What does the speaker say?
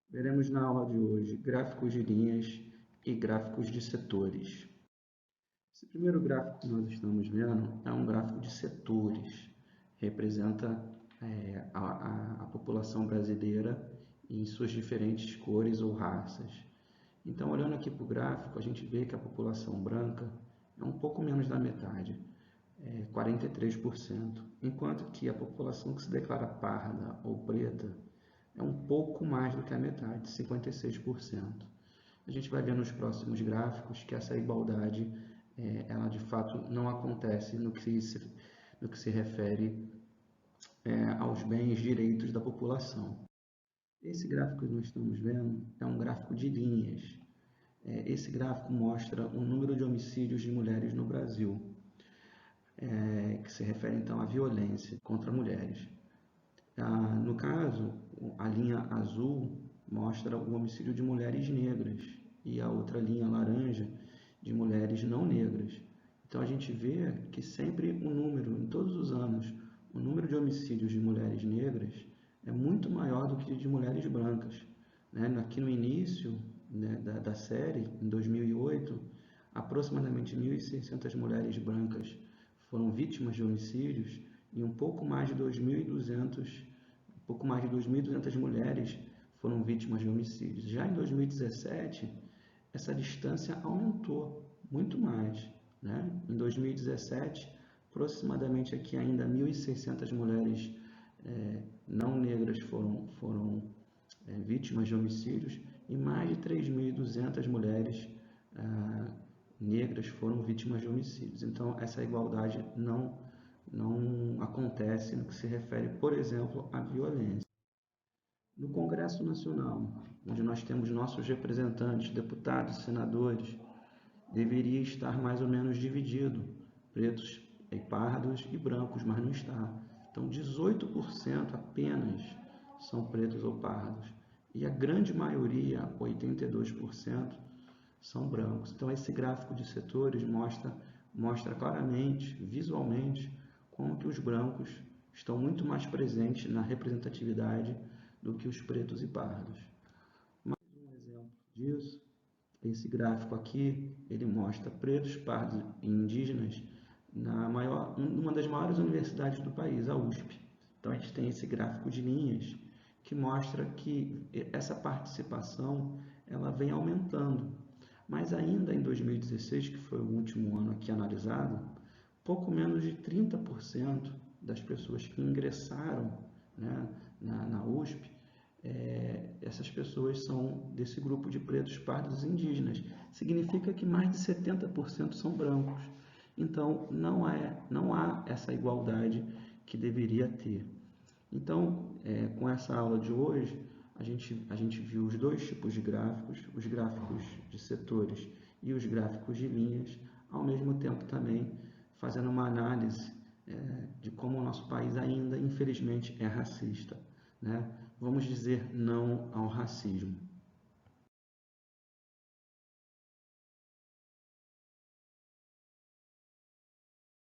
Veremos na aula de hoje gráficos de linhas e gráficos de setores. Esse primeiro gráfico que nós estamos vendo é um gráfico de setores, representa a população brasileira em suas diferentes cores ou raças. Então, olhando aqui para o gráfico, a gente vê que a população branca é um pouco menos da metade, 43%, enquanto que a população que se declara parda ou preta é um pouco mais do que a metade, 56%. A gente vai ver nos próximos gráficos que essa igualdade, ela de fato não acontece no que se refere aos bens e direitos da população. Esse gráfico que nós estamos vendo é um gráfico de linhas. Esse gráfico mostra o número de homicídios de mulheres no Brasil, que se refere então à violência contra mulheres. No caso, a linha azul mostra o homicídio de mulheres negras e a outra linha laranja de mulheres não negras. Então a gente vê que sempre o número, em todos os anos, o número de homicídios de mulheres negras é muito maior do que de mulheres brancas. Aqui no início da série, em 2008, aproximadamente 1.600 mulheres brancas foram vítimas de homicídios e um pouco mais de 2.200 mulheres foram vítimas de homicídios. Já em 2017, essa distância aumentou muito mais. Em 2017, aproximadamente aqui ainda 1.600 mulheres não negras foram vítimas de homicídios e mais de 3.200 mulheres negras foram vítimas de homicídios. Então, essa igualdade não acontece no que se refere, por exemplo, à violência. No Congresso Nacional, onde nós temos nossos representantes, deputados, senadores, deveria estar mais ou menos dividido, pretos e pardos e brancos, mas não está. Então, 18% apenas são pretos ou pardos, e a grande maioria, 82%, são brancos. Então, esse gráfico de setores mostra claramente, visualmente, como que os brancos estão muito mais presentes na representatividade do que os pretos e pardos. Mais um exemplo disso, esse gráfico aqui, ele mostra pretos, pardos e indígenas numa das maiores universidades do país, a USP. Então, a gente tem esse gráfico de linhas que mostra que essa participação ela vem aumentando. Mas ainda em 2016, que foi o último ano aqui analisado, pouco menos de 30% das pessoas que ingressaram na USP, essas pessoas são desse grupo de pretos, pardos e indígenas. Significa que mais de 70% são brancos. Então, não há essa igualdade que deveria ter. Então, com essa aula de hoje, a gente viu os dois tipos de gráficos, os gráficos de setores e os gráficos de linhas, ao mesmo tempo também fazendo uma análise de como o nosso país ainda, infelizmente, é racista. Vamos dizer não ao racismo.